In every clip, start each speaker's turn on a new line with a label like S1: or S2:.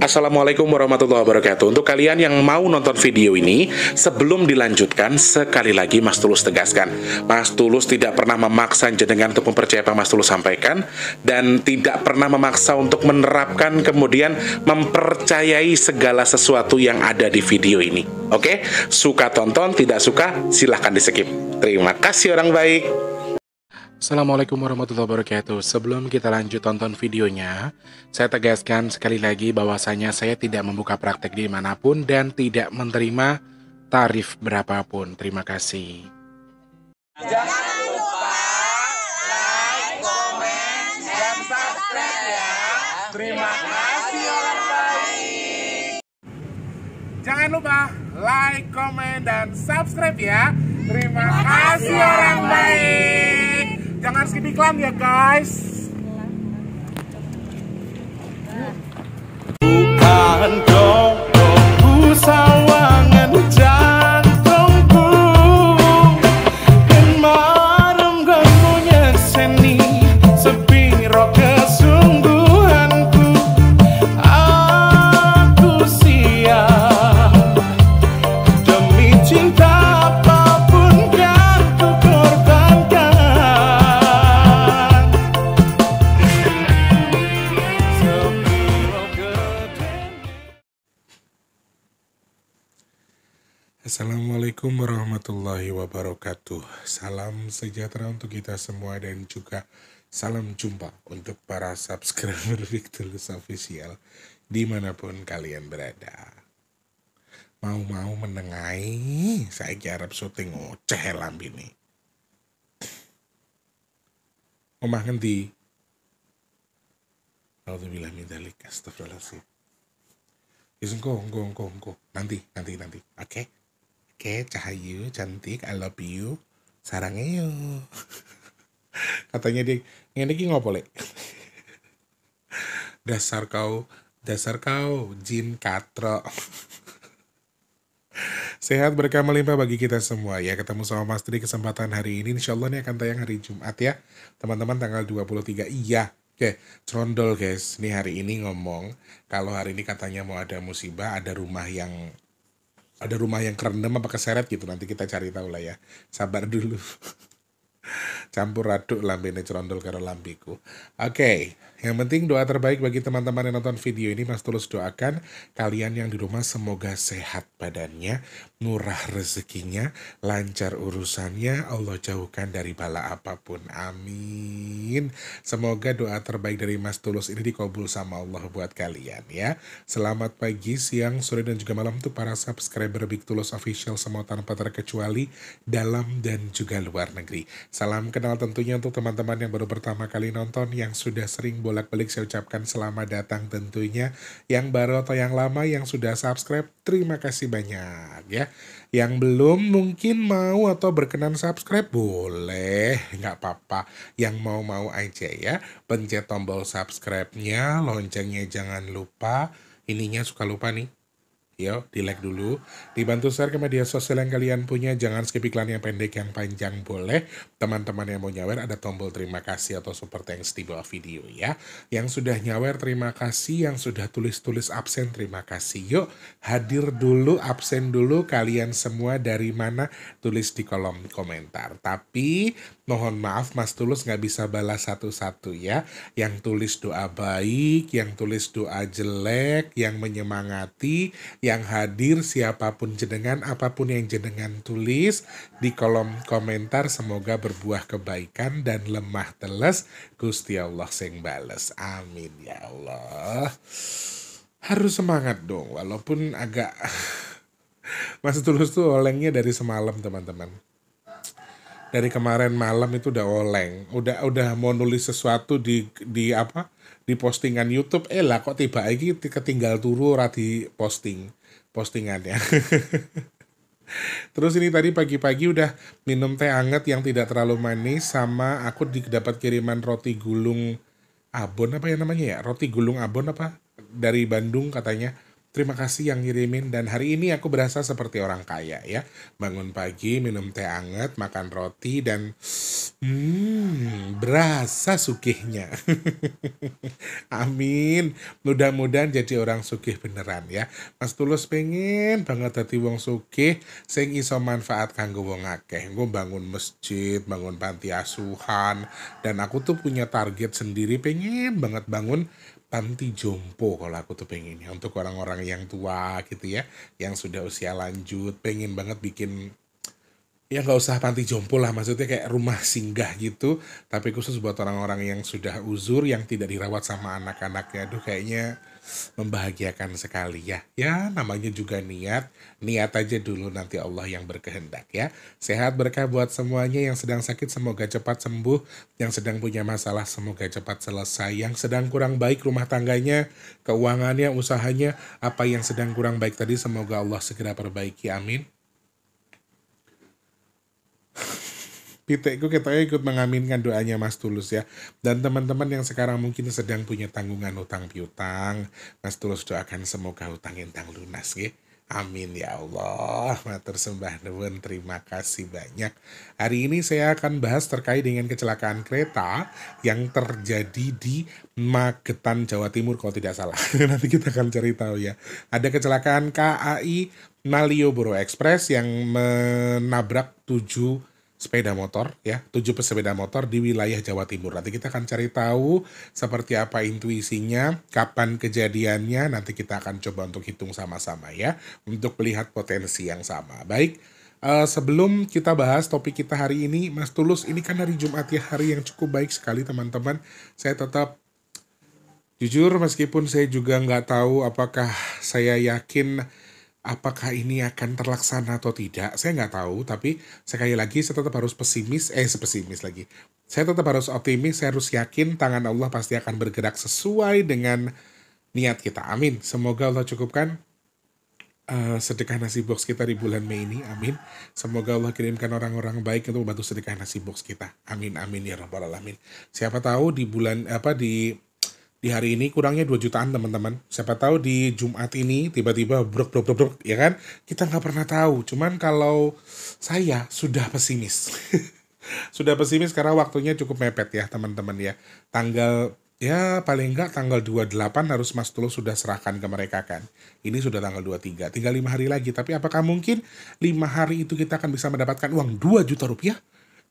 S1: Assalamualaikum warahmatullahi wabarakatuh. Untuk kalian yang mau nonton video ini, sebelum dilanjutkan, sekali lagi Mas Tulus tegaskan, Mas Tulus tidak pernah memaksa jenengan untuk mempercayai apa Mas Tulus sampaikan, dan tidak pernah memaksa untuk menerapkan kemudian mempercayai segala sesuatu yang ada di video ini. Oke? Suka tonton, tidak suka silahkan di skip. Terima kasih orang baik. Assalamualaikum warahmatullahi wabarakatuh. Sebelum kita lanjut tonton videonya, saya tegaskan sekali lagi bahwasanya saya tidak membuka praktek dimanapun dan tidak menerima tarif berapapun. Terima kasih.
S2: Jangan lupa like, komen, dan subscribe ya. Terima kasih orang baik.
S1: Jangan lupa like, komen, dan subscribe ya. Terima kasih orang baik. Jangan skip iklan ya guys.
S2: Bukan dongku sawangan jantungku, dan marem kamunya seni sepiro kesungguhanku. Aku siap demi cinta.
S1: Assalamualaikum warahmatullahi wabarakatuh. Salam sejahtera untuk kita semua dan juga salam jumpa untuk para subscriber Victulus Official dimanapun kalian berada. Mau menengai, saya harap syuting oceh lambi nih. Omah ngendi? Alhamdulillah min dzalik, astagfirullahaladzim. Engko. Nanti. Oke, Cahayu, cantik, I love you. Sarangnya yuk. Katanya dia, ini ngopo lek. Dasar kau, jin katro. Sehat berkah melimpah bagi kita semua ya. Ketemu sama Mas Tri kesempatan hari ini. Insya Allah ini akan tayang hari Jumat ya. Teman-teman tanggal 23. Iya. Oke, cerondol guys. Ini hari ini ngomong, kalau hari ini katanya mau ada musibah, ada rumah yang kerendam apa keseret gitu. Nanti kita cari tahu lah ya. Sabar dulu. Campur aduk lambene cerondol karo lambiku. Oke, yang penting doa terbaik bagi teman-teman yang nonton video ini. Mas Tulus doakan kalian yang di rumah semoga sehat badannya, murah rezekinya, lancar urusannya, Allah jauhkan dari bala apapun. Amin. Semoga doa terbaik dari Mas Tulus ini dikabul sama Allah buat kalian ya. Selamat pagi, siang, sore, dan juga malam untuk para subscriber Big Tulus Official semua tanpa terkecuali dalam dan juga luar negeri. Salam kenal tentunya untuk teman-teman yang baru pertama kali nonton, yang sudah sering bolak-balik saya ucapkan selamat datang tentunya. Yang baru atau yang lama yang sudah subscribe, terima kasih banyak ya. Yang belum mungkin mau atau berkenan subscribe, boleh, nggak apa-apa. Yang mau aja ya, pencet tombol subscribe-nya, loncengnya jangan lupa. Ininya suka lupa nih. Yo, di like dulu, dibantu share ke media sosial yang kalian punya, jangan skip iklan yang pendek yang panjang boleh. Teman-teman yang mau nyawer ada tombol terima kasih atau super thanks di bawah video ya. Yang sudah nyawer terima kasih, yang sudah tulis absen terima kasih. Yuk, hadir dulu, absen dulu, kalian semua dari mana tulis di kolom komentar. Tapi mohon maaf Mas Tulus nggak bisa balas satu-satu ya. Yang tulis doa baik, yang tulis doa jelek, yang menyemangati, yang hadir siapapun jenengan, apapun yang jenengan tulis di kolom komentar, semoga berbuah kebaikan dan lemah teles Gusti Allah sing bales. Amin ya Allah. Harus semangat dong, walaupun agak Mas Tulus tuh olengnya dari semalam teman-teman. Dari kemarin malam itu udah oleng, udah mau nulis sesuatu di postingan YouTube, lah kok tiba lagi ketinggal turu ora di postingannya. Terus ini tadi pagi-pagi udah minum teh anget yang tidak terlalu manis, sama aku dapat kiriman roti gulung abon apa ya namanya ya, roti gulung abon apa dari Bandung katanya. Terima kasih yang ngirimin, dan hari ini aku berasa seperti orang kaya ya. Bangun pagi, minum teh anget, makan roti, dan berasa sugihnya. Amin. Mudah-mudahan jadi orang sugih beneran ya. Mas Tulus pengen banget dadi wong sugih sing iso manfaat kanggo wong akeh. Engko bangun masjid, bangun panti asuhan, dan aku tuh punya target sendiri, pengen banget bangun panti jompo kalau aku tuh pengennya untuk orang-orang yang tua gitu ya, yang sudah usia lanjut, pengen banget bikin ya nggak usah panti jompo lah, maksudnya kayak rumah singgah gitu, tapi khusus buat orang-orang yang sudah uzur, yang tidak dirawat sama anak-anaknya. Aduh, kayaknya membahagiakan sekali ya. Ya namanya juga niat, niat aja dulu, nanti Allah yang berkehendak ya. Sehat berkah buat semuanya, yang sedang sakit semoga cepat sembuh, yang sedang punya masalah semoga cepat selesai, yang sedang kurang baik rumah tangganya, keuangannya, usahanya, apa yang sedang kurang baik tadi semoga Allah segera perbaiki, amin. Pitekku ketoknya ikut mengaminkan doanya Mas Tulus ya. Dan teman-teman yang sekarang mungkin sedang punya tanggungan utang piutang, Mas Tulus doakan semoga hutang intang lunas ya. Amin ya Allah. Matur sembah nuwun, terima kasih banyak. Hari ini saya akan bahas terkait dengan kecelakaan kereta yang terjadi di Magetan, Jawa Timur kalau tidak salah. Nanti kita akan cari tahu ya. Ada kecelakaan KAI Malioboro Express yang menabrak 7 pesepeda motor di wilayah Jawa Timur. Nanti kita akan cari tahu seperti apa intuisinya, kapan kejadiannya, nanti kita akan coba untuk hitung sama-sama ya, untuk melihat potensi yang sama. Baik, sebelum kita bahas topik kita hari ini, Mas Tulus, ini kan hari Jumat ya, hari yang cukup baik sekali teman-teman. Saya tetap jujur, meskipun saya juga nggak tahu apakah saya yakin apakah ini akan terlaksana atau tidak, saya nggak tahu, tapi sekali lagi saya tetap harus pesimis lagi. Saya tetap harus optimis, saya harus yakin tangan Allah pasti akan bergerak sesuai dengan niat kita. Amin. Semoga Allah cukupkan sedekah nasi box kita di bulan Mei ini, amin. Semoga Allah kirimkan orang-orang baik untuk membantu sedekah nasi box kita, amin amin ya rabbal alamin. Siapa tahu di bulan di hari ini kurangnya 2 jutaan teman-teman. Siapa tahu di Jumat ini tiba-tiba brok ya kan? Kita nggak pernah tahu. Cuman kalau saya sudah pesimis. Sudah pesimis karena waktunya cukup mepet ya teman-teman ya. Paling nggak tanggal 28 harus Mas Tulus sudah serahkan ke mereka kan. Ini sudah tanggal 23, tinggal 5 hari lagi. Tapi apakah mungkin 5 hari itu kita akan bisa mendapatkan uang 2 juta rupiah?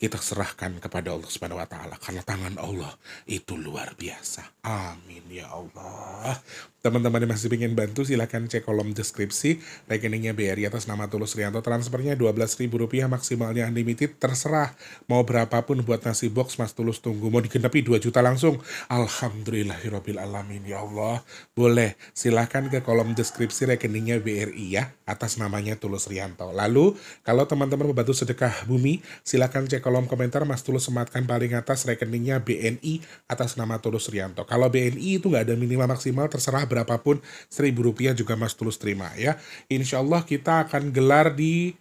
S1: Kita serahkan kepada Allah Subhanahu wa taala, karena tangan Allah itu luar biasa. Amin ya Allah. Teman-teman yang masih ingin bantu silahkan cek kolom deskripsi. Rekeningnya BRI atas nama Tulus Rianto, transfernya Rp12.000, maksimalnya unlimited, terserah mau berapapun buat nasi box Mas Tulus tunggu. Mau digenepi 2 juta langsung, alhamdulillahirabbil alamin ya Allah. Boleh, silahkan ke kolom deskripsi rekeningnya BRI ya, atas namanya Tulus Rianto. Lalu kalau teman-teman membantu sedekah bumi, silahkan cek kolom komentar, Mas Tulus sematkan paling atas rekeningnya BNI atas nama Tulus Rianto. Kalau BNI itu nggak ada minimal maksimal, terserah berapapun, Rp1.000 juga Mas Tulus terima ya. Insya Allah kita akan gelar di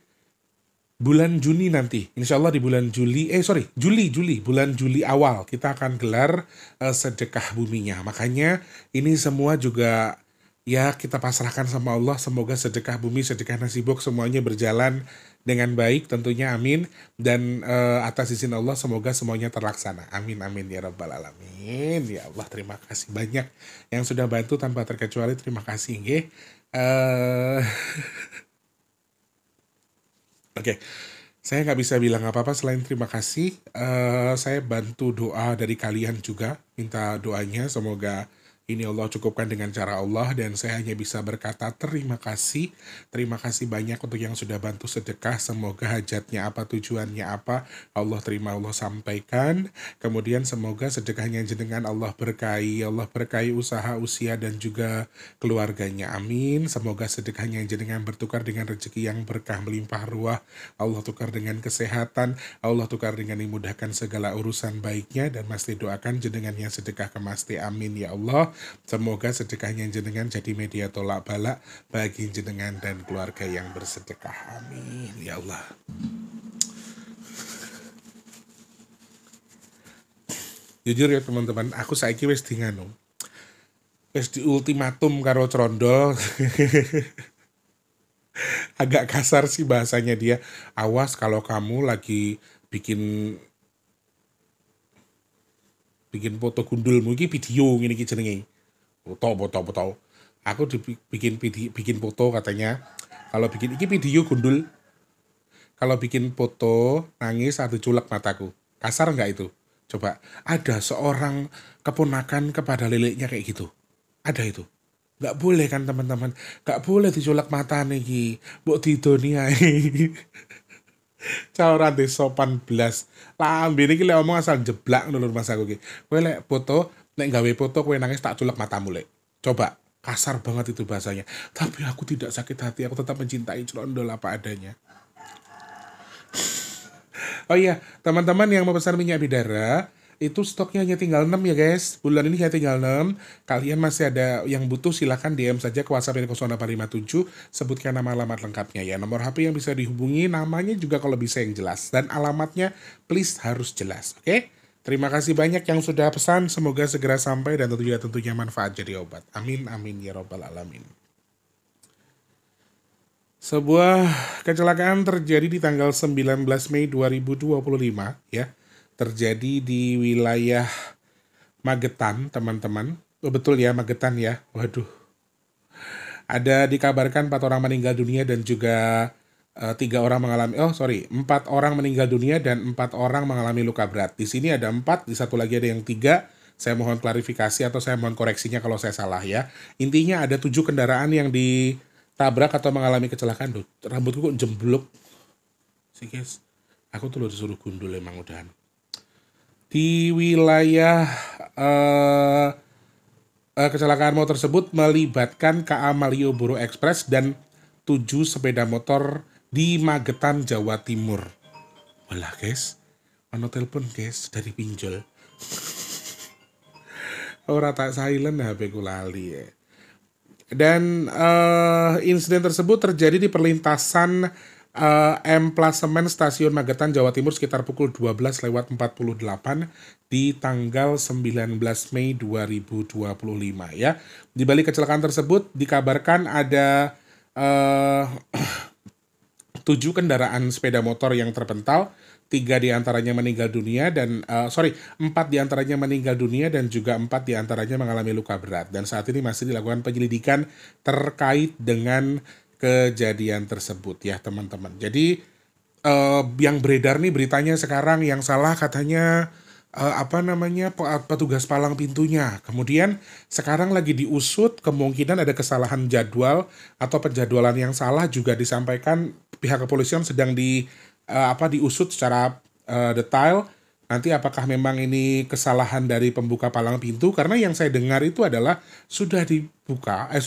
S1: bulan Juni nanti. Insya Allah di bulan Juli bulan Juli awal kita akan gelar sedekah buminya. Makanya ini semua juga ya kita pasrahkan sama Allah. Semoga sedekah bumi, sedekah nasi box semuanya berjalan dengan baik tentunya, amin. Dan atas izin Allah semoga semuanya terlaksana, amin amin ya rabbal alamin. Ya Allah, terima kasih banyak yang sudah bantu tanpa terkecuali, terima kasih nggih. Oke, saya nggak bisa bilang apa-apa selain terima kasih. Saya bantu doa dari kalian juga, minta doanya semoga ini Allah cukupkan dengan cara Allah, dan saya hanya bisa berkata terima kasih. Terima kasih banyak untuk yang sudah bantu sedekah. Semoga hajatnya apa, tujuannya apa, Allah terima, Allah sampaikan. Kemudian semoga sedekahnya jenengan Allah berkahi usaha, usia, dan juga keluarganya, amin. Semoga sedekahnya jenengan bertukar dengan rezeki yang berkah melimpah ruah. Allah tukar dengan kesehatan, Allah tukar dengan dimudahkan segala urusan baiknya, dan Mas doakan jenengan yang sedekah ke Mas, amin ya Allah. Semoga sedekahnya jenengan jadi media tolak balak bagi jenengan dan keluarga yang bersedekah, amin ya Allah. Jujur ya teman-teman, aku saiki wis dinganu. wis di ultimatum karo Crondol. Agak kasar sih bahasanya dia. Awas kalau kamu lagi bikin foto gundulmu iki video ngene iki jenenge. Foto. Aku bikin foto katanya. Kalau bikin iki video gundul, kalau bikin foto nangis atau culek mataku. Kasar nggak itu? Coba, ada seorang keponakan kepada leleknya kayak gitu. Ada itu. Nggak boleh kan teman-teman? Nggak boleh diculek mata nih. Mbok didoni ae. Cara rantai sopan belas. Lambe iki lek omong asal jeblak ngono lho Mas aku iki. Kowe lek foto, nek gawe foto kowe nangis tak culek matamu lek. Coba, kasar banget itu bahasanya. Tapi aku tidak sakit hati, aku tetap mencintai Crondol apa adanya. Oh iya, teman-teman yang mau pesan minyak bidara, itu stoknya hanya tinggal 6 ya guys. Bulan ini hanya tinggal 6. Kalian masih ada yang butuh, silahkan DM saja ke WhatsApp ini 0857. Sebutkan nama alamat lengkapnya ya. Nomor HP yang bisa dihubungi, namanya juga kalau bisa yang jelas. Dan alamatnya please harus jelas, oke? Terima kasih banyak yang sudah pesan. Semoga segera sampai dan tentunya manfaat jadi obat. Amin, amin ya robbal alamin. Sebuah kecelakaan terjadi di tanggal 19 Mei 2025 ya. Terjadi di wilayah Magetan, teman-teman. Oh, betul ya, Magetan ya. Waduh. Ada dikabarkan 4 orang meninggal dunia dan juga 4 orang meninggal dunia dan 4 orang mengalami luka berat. Di sini ada 4, di satu lagi ada yang 3. Saya mohon klarifikasi atau saya mohon koreksinya kalau saya salah ya. Intinya ada 7 kendaraan yang ditabrak atau mengalami kecelakaan. Duh, rambutku kok jemblok sih guys. Aku tuh disuruh gundul emang udahan. Di wilayah kecelakaan motor tersebut melibatkan KA Malioboro Express dan 7 sepeda motor di Magetan, Jawa Timur. Walah guys, mana telepon guys dari pinjol. Ora tak silent HP ku lali ya. Dan insiden tersebut terjadi di perlintasan emplasemen Stasiun Magetan, Jawa Timur sekitar pukul 12:48 di tanggal 19 Mei 2025 ya. Di balik kecelakaan tersebut dikabarkan ada 7 kendaraan sepeda motor yang terpental, 3 diantaranya meninggal dunia dan 4 diantaranya meninggal dunia dan juga 4 diantaranya mengalami luka berat. Dan saat ini masih dilakukan penyelidikan terkait dengan kejadian tersebut ya teman-teman. Jadi yang beredar nih beritanya sekarang yang salah katanya petugas palang pintunya. Kemudian sekarang lagi diusut, kemungkinan ada kesalahan jadwal atau penjadwalan yang salah juga disampaikan. Pihak kepolisian sedang diusut secara detail. Nanti apakah memang ini kesalahan dari pembuka palang pintu? Karena yang saya dengar itu adalah sudah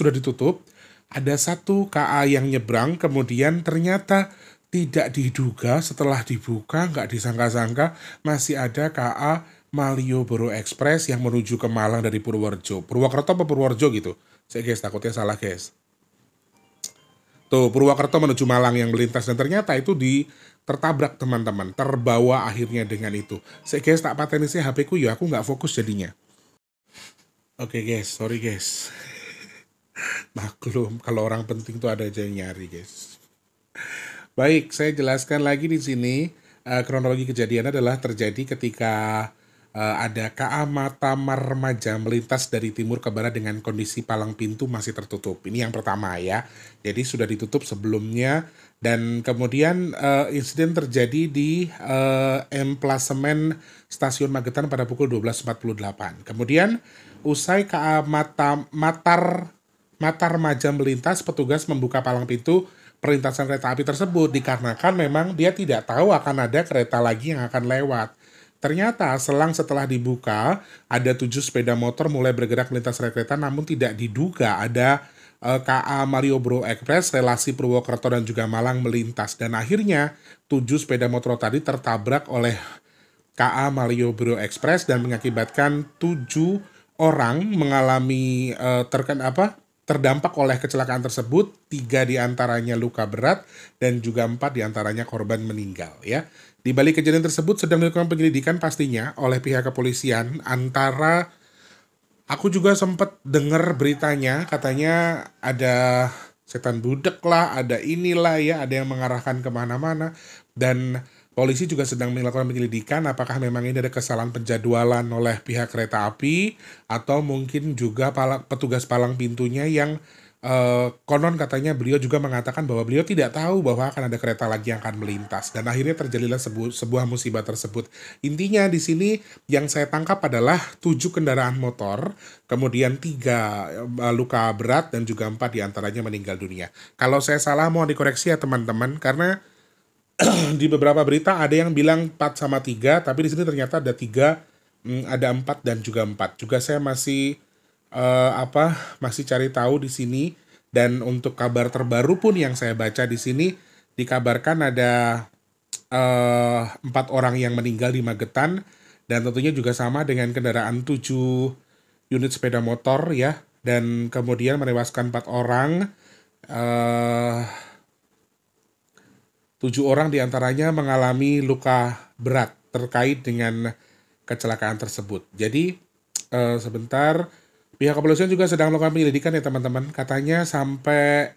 S1: ditutup. Ada 1 KA yang nyebrang, kemudian ternyata tidak diduga setelah dibuka, nggak disangka-sangka masih ada KA Malioboro Express yang menuju ke Malang dari Purworejo. Purwokerto apa Purworejo gitu? Saya guys, takutnya salah guys. Tuh, Purwokerto menuju Malang yang melintas dan ternyata itu tertabrak teman-teman. Terbawa akhirnya dengan itu. Saya guys, tak pateni sih HP ku ya, aku nggak fokus jadinya. Oke guys, sorry guys. Maklum, kalau orang penting tuh ada aja yang nyari, guys. Baik, saya jelaskan lagi di sini. Kronologi kejadian adalah terjadi ketika ada KA Matamar Remaja melintas dari timur ke barat dengan kondisi palang pintu masih tertutup. Ini yang pertama ya. Jadi sudah ditutup sebelumnya dan kemudian insiden terjadi di emplasemen Stasiun Magetan pada pukul 12:48. Kemudian usai KA Matar Remaja melintas, petugas membuka palang pintu perlintasan kereta api tersebut dikarenakan memang dia tidak tahu akan ada kereta lagi yang akan lewat. Ternyata selang setelah dibuka, ada 7 sepeda motor mulai bergerak melintas rel kereta namun tidak diduga ada KA Malioboro Express relasi Purwokerto dan juga Malang melintas. Dan akhirnya 7 sepeda motor tadi tertabrak oleh KA Malioboro Express dan mengakibatkan 7 orang mengalami terdampak oleh kecelakaan tersebut. 3 diantaranya luka berat dan juga 4 diantaranya korban meninggal ya. Di balik kejadian tersebut sedang dilakukan penyelidikan pastinya oleh pihak kepolisian antara Aku juga sempet denger beritanya, katanya ada setan budek lah, ada inilah ya, ada yang mengarahkan kemana-mana. Dan polisi juga sedang melakukan penyelidikan apakah memang ini ada kesalahan penjadwalan oleh pihak kereta api, atau mungkin juga petugas palang pintunya yang konon katanya beliau juga mengatakan bahwa beliau tidak tahu bahwa akan ada kereta lagi yang akan melintas. Dan akhirnya terjadilah sebuah musibah tersebut. Intinya di sini yang saya tangkap adalah 7 kendaraan motor, kemudian 3 luka berat, dan juga 4 diantaranya meninggal dunia. Kalau saya salah mohon dikoreksi ya teman-teman, karena di beberapa berita ada yang bilang 4 sama 3, tapi di sini ternyata ada 3, ada 4 dan juga 4. Juga saya masih masih cari tahu di sini. Dan untuk kabar terbaru pun yang saya baca di sini dikabarkan ada 4 orang yang meninggal di Magetan, dan tentunya juga sama dengan kendaraan 7 unit sepeda motor ya, dan kemudian menewaskan 4 orang. 7 orang diantaranya mengalami luka berat terkait dengan kecelakaan tersebut. Jadi sebentar, pihak kepolisian juga sedang melakukan penyelidikan ya teman-teman. Katanya sampai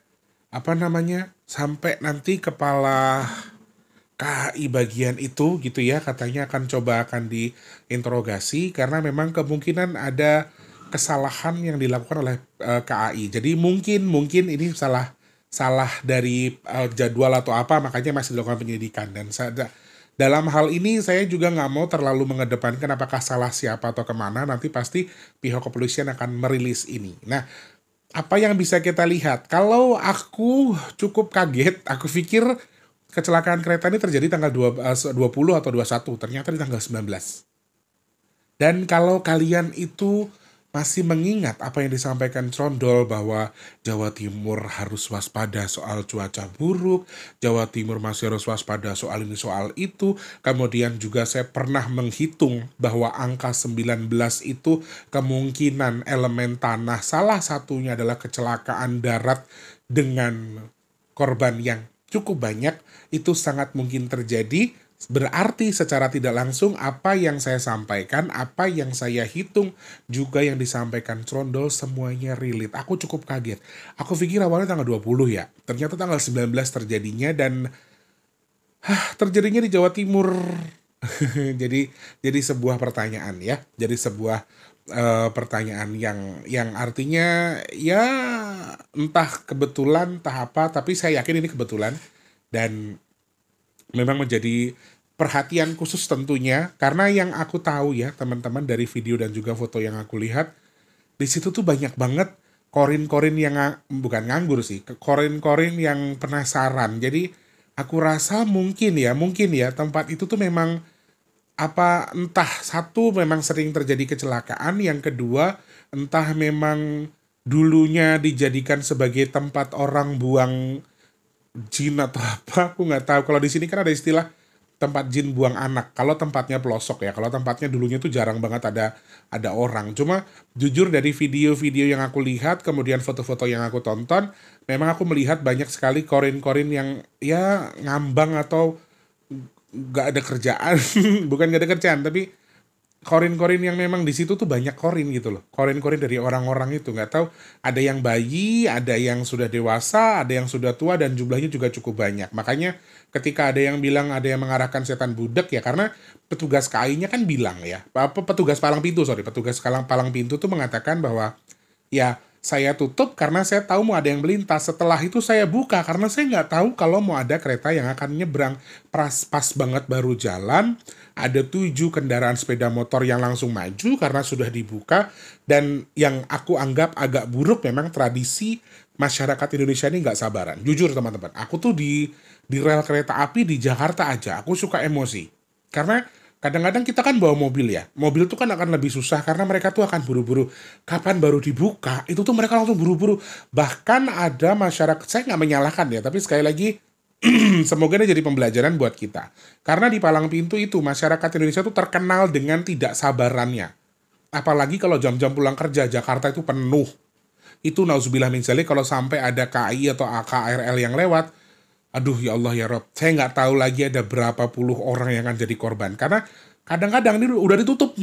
S1: sampai nanti kepala KAI bagian itu gitu ya, katanya akan diinterogasi karena memang kemungkinan ada kesalahan yang dilakukan oleh KAI. Jadi mungkin ini salah dari jadwal atau apa, makanya masih dilakukan penyelidikan. Dan dalam hal ini saya juga nggak mau terlalu mengedepankan apakah salah siapa atau kemana, nanti pasti pihak kepolisian akan merilis ini. Nah, apa yang bisa kita lihat? Kalau aku cukup kaget, aku pikir kecelakaan kereta ini terjadi tanggal 20 atau 21, ternyata di tanggal 19. Dan kalau kalian itu masih mengingat apa yang disampaikan Trondol bahwa Jawa Timur harus waspada soal cuaca buruk, Jawa Timur masih harus waspada soal ini soal itu, kemudian juga saya pernah menghitung bahwa angka 19 itu kemungkinan elemen tanah salah satunya adalah kecelakaan darat dengan korban yang cukup banyak, itu sangat mungkin terjadi. Berarti secara tidak langsung apa yang saya sampaikan, apa yang saya hitung, juga yang disampaikan Trondol semuanya relate. Aku cukup kaget. Aku pikir awalnya tanggal 20 ya. Ternyata tanggal 19 terjadinya, dan terjadinya di Jawa Timur. jadi sebuah pertanyaan ya. Jadi sebuah pertanyaan yang artinya ya entah kebetulan entah apa, tapi saya yakin ini kebetulan. Dan memang menjadi perhatian khusus tentunya, karena yang aku tahu ya teman-teman dari video dan juga foto yang aku lihat, di situ tuh banyak banget korin-korin yang bukan nganggur sih, korin-korin yang penasaran. Jadi aku rasa mungkin ya tempat itu tuh memang entah satu memang sering terjadi kecelakaan, yang kedua entah memang dulunya dijadikan sebagai tempat orang buang jin atau apa, aku nggak tahu. Kalau di sini kan ada istilah tempat jin buang anak. Kalau tempatnya pelosok ya, kalau tempatnya dulunya tuh jarang banget ada orang. Cuma jujur dari video-video yang aku lihat, kemudian foto-foto yang aku tonton, memang aku melihat banyak sekali korin-korin yang ya ngambang atau nggak ada kerjaan. Bukan nggak ada kerjaan, tapi korin-korin yang memang di situ tuh banyak korin gitu loh. Korin-korin dari orang-orang itu, nggak tahu, ada yang bayi, ada yang sudah dewasa, ada yang sudah tua, dan jumlahnya juga cukup banyak. Makanya ketika ada yang bilang ada yang mengarahkan setan budek ya, karena petugas KAI-nya kan bilang ya, petugas palang pintu tuh mengatakan bahwa ya saya tutup karena saya tahu mau ada yang melintas. Setelah itu saya buka karena saya nggak tahu kalau mau ada kereta yang akan nyebrang. Pas banget baru jalan, ada 7 kendaraan sepeda motor yang langsung maju karena sudah dibuka. Dan yang aku anggap agak buruk, memang tradisi masyarakat Indonesia ini nggak sabaran. Jujur teman-teman, aku tuh di rel kereta api di Jakarta aja, aku suka emosi. Karena kadang-kadang kita kan bawa mobil ya. Mobil tuh kan akan lebih susah karena mereka tuh akan buru-buru. Kapan baru dibuka, itu tuh mereka langsung buru-buru. Bahkan ada masyarakat, saya nggak menyalahkan ya, tapi sekali lagi, semoga ini jadi pembelajaran buat kita. Karena di palang pintu itu, masyarakat Indonesia tuh terkenal dengan tidak sabarannya. Apalagi kalau jam-jam pulang kerja, Jakarta itu penuh. Itu nauzubillah min dzalik, kalau sampai ada KAI atau KRL yang lewat, aduh ya Allah ya Rob, saya nggak tahu lagi ada berapa puluh orang yang akan jadi korban. Karena kadang-kadang ini udah ditutup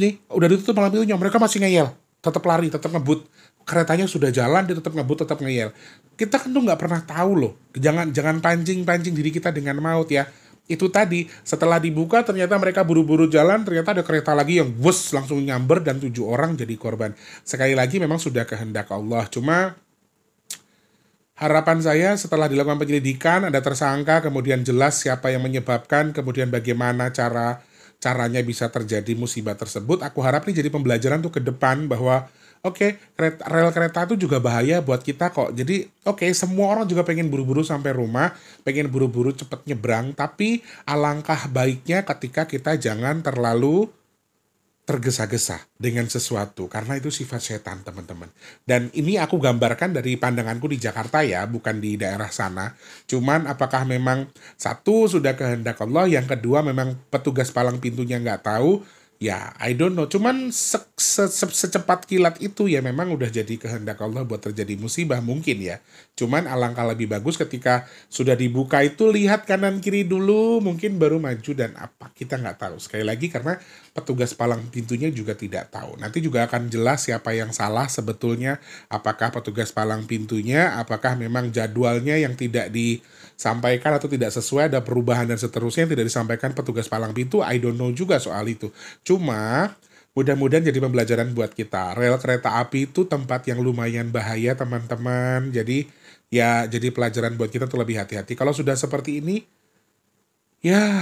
S1: palang pintunya, mereka masih ngeyel. tetap lari, tetap ngebut. Keretanya sudah jalan, dia tetap ngebut, tetap ngeyel. Kita kan tuh nggak pernah tahu loh. Jangan pancing diri kita dengan maut ya. Itu tadi, setelah dibuka ternyata mereka buru-buru jalan, ternyata ada kereta lagi yang bus langsung nyamber dan 7 orang jadi korban. Sekali lagi memang sudah kehendak Allah. Cuma harapan saya setelah dilakukan penyelidikan, ada tersangka, kemudian jelas siapa yang menyebabkan, kemudian bagaimana caranya bisa terjadi musibah tersebut. Aku harap ini jadi pembelajaran tuh ke depan bahwa oke, rel kereta itu juga bahaya buat kita kok. Jadi oke, semua orang juga pengen buru-buru sampai rumah, pengen buru-buru cepet nyebrang, tapi alangkah baiknya ketika kita jangan terlalu tergesa-gesa dengan sesuatu, karena itu sifat setan, teman-teman. Dan ini aku gambarkan dari pandanganku di Jakarta ya, bukan di daerah sana. Cuman apakah memang satu sudah kehendak Allah, yang kedua memang petugas palang pintunya nggak tahu, ya I don't know. Cuman secepat kilat itu ya memang udah jadi kehendak Allah buat terjadi musibah mungkin ya. Cuman alangkah lebih bagus ketika sudah dibuka itu lihat kanan kiri dulu, mungkin baru maju dan apa, kita nggak tahu. Sekali lagi karena petugas palang pintunya juga tidak tahu. Nanti juga akan jelas siapa yang salah sebetulnya, apakah petugas palang pintunya, apakah memang jadwalnya yang tidak disampaikan atau tidak sesuai, ada perubahan dan seterusnya yang tidak disampaikan petugas palang pintu. I don't know juga soal itu. Cuma mudah-mudahan jadi pembelajaran buat kita. Rel kereta api itu tempat yang lumayan bahaya, teman-teman. Jadi ya jadi pelajaran buat kita untuk lebih hati-hati. Kalau sudah seperti ini, ya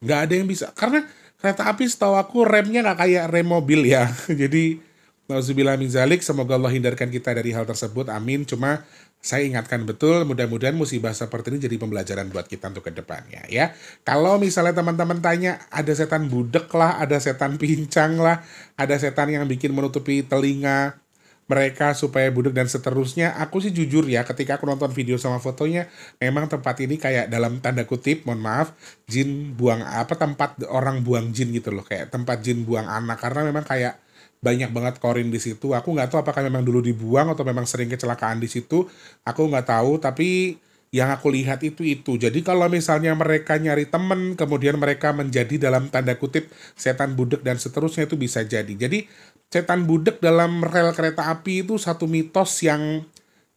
S1: nggak ada yang bisa. Karena kereta api setahu aku remnya nggak kayak rem mobil ya. Jadi nauzubillah min zalik, semoga Allah hindarkan kita dari hal tersebut. Amin. Cuma saya ingatkan betul, mudah-mudahan musibah seperti ini jadi pembelajaran buat kita untuk ke depannya ya. Kalau misalnya teman-teman tanya, ada setan budek lah, ada setan pincang lah, ada setan yang bikin menutupi telinga mereka supaya budek dan seterusnya. Aku sih jujur ya, ketika aku nonton video sama fotonya, memang tempat ini kayak dalam tanda kutip, mohon maaf, jin buang apa, tempat orang buang jin gitu loh, kayak tempat jin buang anak, karena memang kayak banyak banget korin di situ. Aku nggak tahu apakah memang dulu dibuang atau memang sering kecelakaan di situ. Aku nggak tahu, tapi yang aku lihat itu. Jadi kalau misalnya mereka nyari temen, kemudian mereka menjadi dalam tanda kutip setan budek dan seterusnya, itu bisa jadi. Jadi setan budek dalam rel kereta api itu satu mitos yang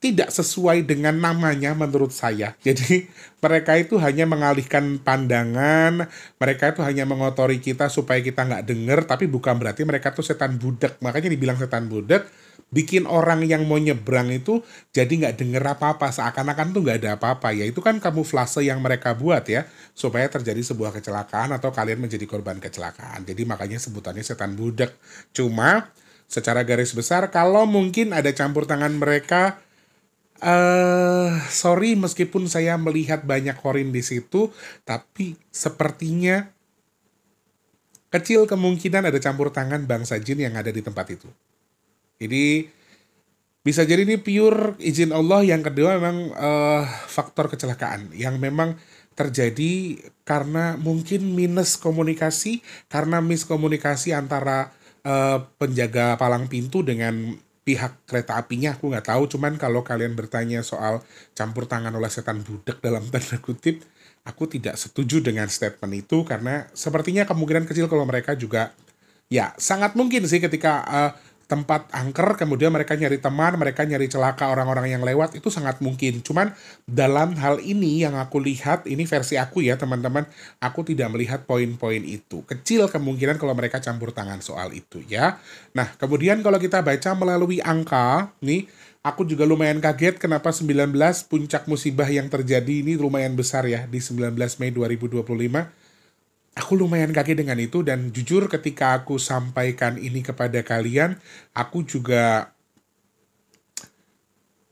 S1: tidak sesuai dengan namanya menurut saya. Jadi mereka itu hanya mengalihkan pandangan, mereka itu hanya mengotori kita supaya kita nggak denger, tapi bukan berarti mereka tuh setan budek. Makanya dibilang setan budek, bikin orang yang mau nyebrang itu jadi nggak denger apa-apa, seakan-akan tuh nggak ada apa-apa. Ya itu kan kamuflase yang mereka buat ya, supaya terjadi sebuah kecelakaan atau kalian menjadi korban kecelakaan. Jadi makanya sebutannya setan budek. Cuma secara garis besar, kalau mungkin ada campur tangan mereka, sorry meskipun saya melihat banyak korin di situ, tapi sepertinya kecil kemungkinan ada campur tangan bangsa jin yang ada di tempat itu. Jadi bisa jadi ini pure izin Allah. Yang kedua memang faktor kecelakaan yang memang terjadi karena mungkin minus komunikasi, karena miskomunikasi antara penjaga palang pintu dengan pihak kereta apinya. Aku nggak tahu. Cuman kalau kalian bertanya soal campur tangan oleh setan budek dalam tanda kutip, aku tidak setuju dengan statement itu, karena sepertinya kemungkinan kecil kalau mereka juga, ya sangat mungkin sih ketika tempat angker, kemudian mereka nyari teman, mereka nyari celaka orang-orang yang lewat, itu sangat mungkin. Cuman dalam hal ini yang aku lihat, ini versi aku ya teman-teman, aku tidak melihat poin-poin itu. Kecil kemungkinan kalau mereka campur tangan soal itu ya. Nah, kemudian kalau kita baca melalui angka, nih, aku juga lumayan kaget kenapa 19 puncak musibah yang terjadi ini lumayan besar ya, di 19 Mei 2025. Aku lumayan kaget dengan itu, dan jujur ketika aku sampaikan ini kepada kalian, aku juga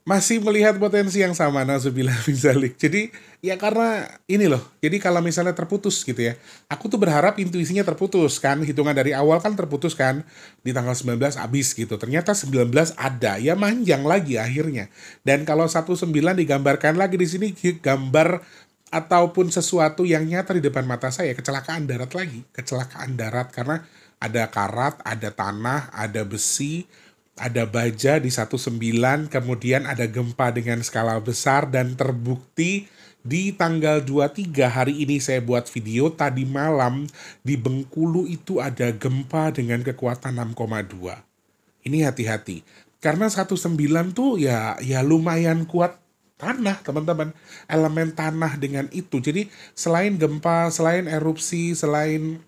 S1: masih melihat potensi yang sama, nauzubillah min zalik. Jadi ya karena ini loh, jadi kalau misalnya terputus gitu ya, aku tuh berharap intuisinya terputus kan, hitungan dari awal kan terputus kan, di tanggal 19 habis gitu, ternyata 19 ada, ya manjang lagi akhirnya. Dan kalau 19 digambarkan lagi di sini, gambar ataupun sesuatu yang nyata di depan mata saya, kecelakaan darat lagi, kecelakaan darat, karena ada karat, ada tanah, ada besi, ada baja di 19, kemudian ada gempa dengan skala besar, dan terbukti di tanggal 23 hari ini saya buat video, tadi malam di Bengkulu itu ada gempa dengan kekuatan 6,2. ini hati-hati. Karena 19 tuh ya lumayan kuat tanah, teman-teman. Elemen tanah dengan itu. Jadi selain gempa, selain erupsi, selain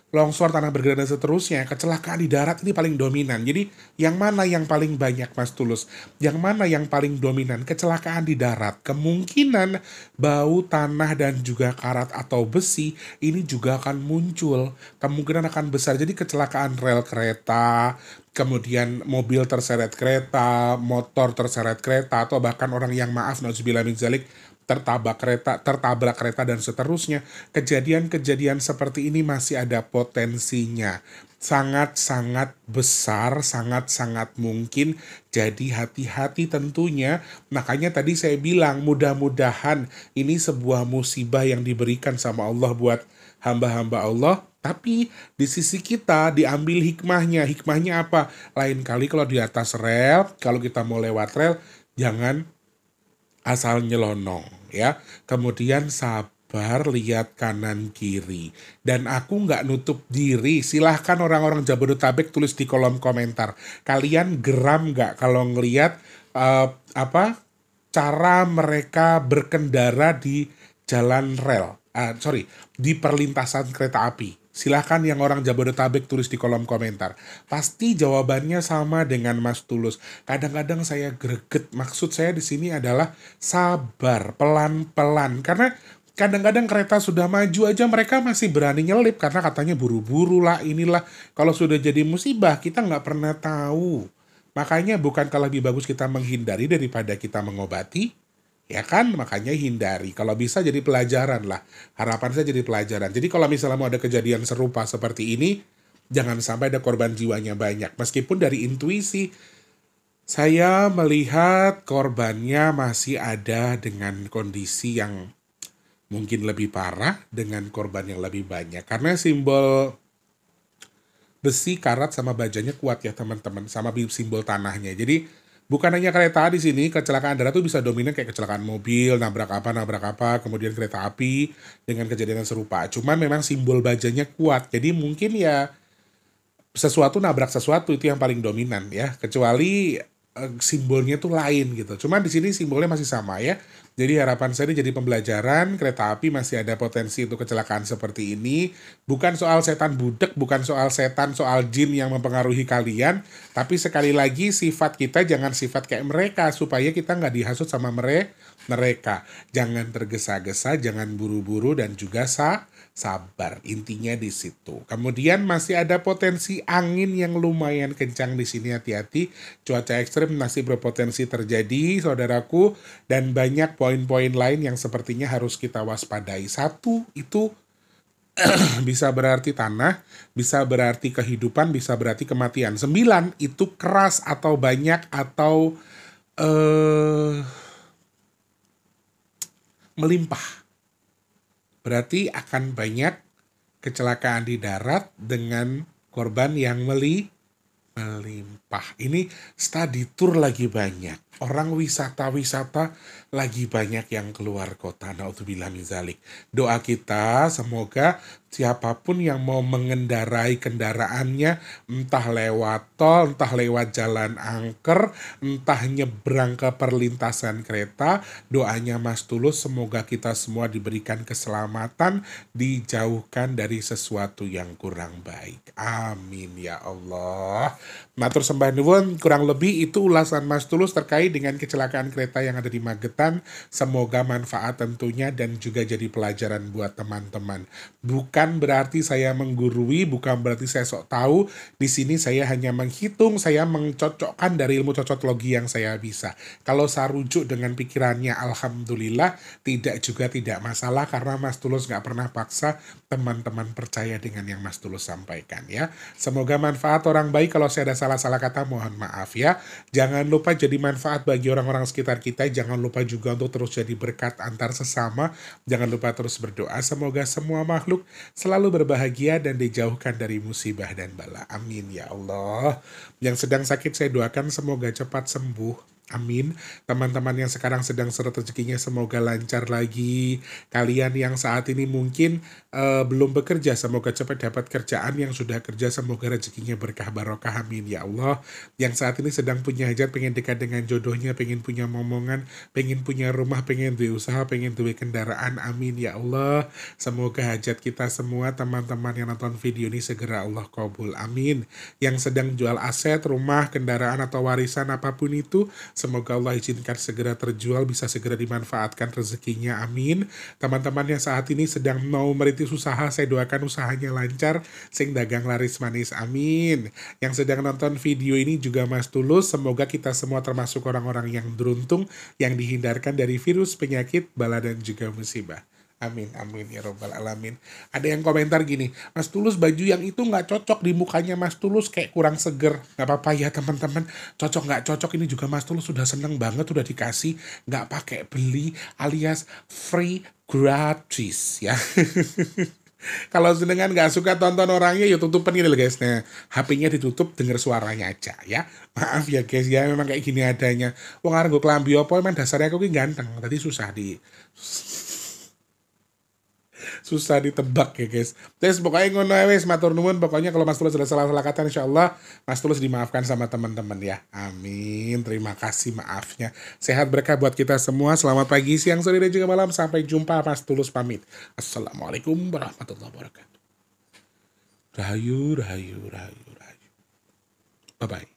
S1: longsor, tanah bergerak dan seterusnya, kecelakaan di darat ini paling dominan. Jadi yang mana yang paling banyak, Mas Tulus? Yang mana yang paling dominan? Kecelakaan di darat. Kemungkinan bau tanah dan juga karat atau besi ini juga akan muncul. Kemungkinan akan besar. Jadi kecelakaan rel kereta, kemudian mobil terseret kereta, motor terseret kereta, atau bahkan orang yang maaf, nauzubillah min dzalik, tertabrak kereta dan seterusnya. Kejadian-kejadian seperti ini masih ada potensinya. Sangat-sangat besar, sangat-sangat mungkin. Jadi hati-hati tentunya. Makanya tadi saya bilang mudah-mudahan ini sebuah musibah yang diberikan sama Allah buat hamba-hamba Allah. Tapi di sisi kita diambil hikmahnya. Hikmahnya apa? Lain kali kalau di atas rel, kalau kita mau lewat rel, jangan asal nyelonong ya. Kemudian sabar, lihat kanan kiri. Dan aku nggak nutup diri. Silahkan orang-orang Jabodetabek tulis di kolom komentar. Kalian geram nggak kalau ngelihat cara mereka berkendara di jalan rel? Di perlintasan kereta api. Silahkan yang orang Jabodetabek tulis di kolom komentar. Pasti jawabannya sama dengan Mas Tulus. Kadang-kadang saya greget. Maksud saya di sini adalah sabar, pelan-pelan. Karena kadang-kadang kereta sudah maju aja mereka masih berani nyelip. Karena katanya buru-buru lah, inilah. Kalau sudah jadi musibah, kita nggak pernah tahu. Makanya bukankah lebih bagus kita menghindari daripada kita mengobati? Ya kan, makanya hindari. Kalau bisa jadi pelajaran lah. Harapan saya jadi pelajaran. Jadi kalau misalnya mau ada kejadian serupa seperti ini, jangan sampai ada korban jiwanya banyak. Meskipun dari intuisi, saya melihat korbannya masih ada dengan kondisi yang mungkin lebih parah, dengan korban yang lebih banyak. Karena simbol besi, karat, sama bajanya kuat ya teman-teman. Sama simbol tanahnya. Jadi bukan hanya kereta di sini, kecelakaan darat tuh bisa dominan kayak kecelakaan mobil, nabrak apa, kemudian kereta api dengan kejadian yang serupa. Cuman memang simbol bajanya kuat, jadi mungkin ya sesuatu nabrak sesuatu itu yang paling dominan ya. Kecuali simbolnya tuh lain gitu. Cuman di sini simbolnya masih sama ya. Jadi harapan saya ini jadi pembelajaran, kereta api masih ada potensi untuk kecelakaan seperti ini. Bukan soal setan budek, bukan soal setan, soal jin yang mempengaruhi kalian. Tapi sekali lagi sifat kita jangan sifat kayak mereka, supaya kita nggak dihasut sama mereka. Jangan tergesa-gesa, jangan buru-buru, dan juga sabar. Intinya di situ. Kemudian masih ada potensi angin yang lumayan kencang di sini, hati-hati. Cuaca ekstrim masih berpotensi terjadi, saudaraku, dan banyak poin-poin lain yang sepertinya harus kita waspadai. Satu, itu bisa berarti tanah, bisa berarti kehidupan, bisa berarti kematian. 9, itu keras atau banyak atau melimpah. Berarti akan banyak kecelakaan di darat dengan korban yang melimpah. Ini study tour lagi banyak. Orang wisata-wisata lagi banyak yang keluar kota. Naudzubillah min dzalik. Doa kita semoga siapapun yang mau mengendarai kendaraannya, entah lewat tol, entah lewat jalan angker, entah nyebrang ke perlintasan kereta, doanya Mas Tulus semoga kita semua diberikan keselamatan, dijauhkan dari sesuatu yang kurang baik. Amin ya Allah. Matur sembah nuwun, kurang lebih itu ulasan Mas Tulus terkait dengan kecelakaan kereta yang ada di Magetan. Semoga manfaat tentunya dan juga jadi pelajaran buat teman-teman. Bukan berarti saya menggurui, bukan berarti saya sok tahu. Di sini saya hanya menghitung, saya mencocokkan dari ilmu cocoklogi yang saya bisa. Kalau saya rujuk dengan pikirannya, alhamdulillah, tidak masalah karena Mas Tulus nggak pernah paksa teman-teman percaya dengan yang Mas Tulus sampaikan ya. Semoga manfaat. Orang baik, kalau saya ada salah-salah kata mohon maaf ya. Jangan lupa jadi manfaat bagi orang-orang sekitar kita. Jangan lupa juga untuk terus jadi berkat antar sesama. Jangan lupa terus berdoa. Semoga semua makhluk selalu berbahagia dan dijauhkan dari musibah dan bala. Amin ya Allah. Yang sedang sakit saya doakan semoga cepat sembuh. Amin. Teman-teman yang sekarang sedang seret rezekinya semoga lancar lagi. Kalian yang saat ini mungkin belum bekerja, semoga cepat dapat kerjaan. Yang sudah kerja, semoga rezekinya berkah barokah. Amin ya Allah. Yang saat ini sedang punya hajat, pengen dekat dengan jodohnya, pengen punya momongan, pengen punya rumah, pengen duwe usaha, pengen duwe kendaraan. Amin ya Allah. Semoga hajat kita semua, teman-teman yang nonton video ini, segera Allah kabul. Amin. Yang sedang jual aset, rumah, kendaraan, atau warisan apapun itu, semoga Allah izinkan segera terjual, bisa segera dimanfaatkan rezekinya. Amin. Teman-teman yang saat ini sedang mau merintis usaha, saya doakan usahanya lancar, sing dagang laris manis. Amin. Yang sedang nonton video ini juga Mas Tulus, semoga kita semua termasuk orang-orang yang beruntung, yang dihindarkan dari virus, penyakit, bala, dan juga musibah. Amin, amin ya robbal alamin. Ada yang komentar gini, Mas Tulus baju yang itu nggak cocok di mukanya Mas Tulus, kayak kurang seger. Nggak apa-apa ya teman-teman, cocok nggak cocok ini juga Mas Tulus sudah seneng banget, udah dikasih, nggak pakai beli, alias free gratis ya. Kalau sedangkan nggak suka tonton orangnya, ya tutupin ini loh guys. Nah, HP-nya ditutup, denger suaranya aja ya. Maaf ya guys ya, memang kayak gini adanya. Wong arep nggo klambi apa, emang dasarnya aku ki ganteng, tadi susah ditebak ya guys. Terus pokoknya ngono wes, matur nuwun. Pokoknya kalau Mas Tulus ada salah-salah kata, insyaallah Mas Tulus dimaafkan sama teman-teman ya. Amin. Terima kasih maafnya. Sehat berkah buat kita semua. Selamat pagi, siang, sore, dan juga malam. Sampai jumpa. Mas Tulus pamit. Assalamualaikum warahmatullahi wabarakatuh. Rahayu, rahayu, rahayu, rahayu. Bye-bye.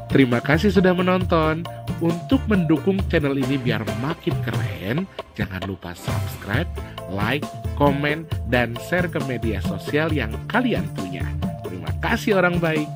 S3: Terima kasih sudah menonton. Untuk mendukung channel ini biar makin keren, jangan lupa subscribe, like, komen, dan share ke media sosial yang kalian punya. Terima kasih orang baik.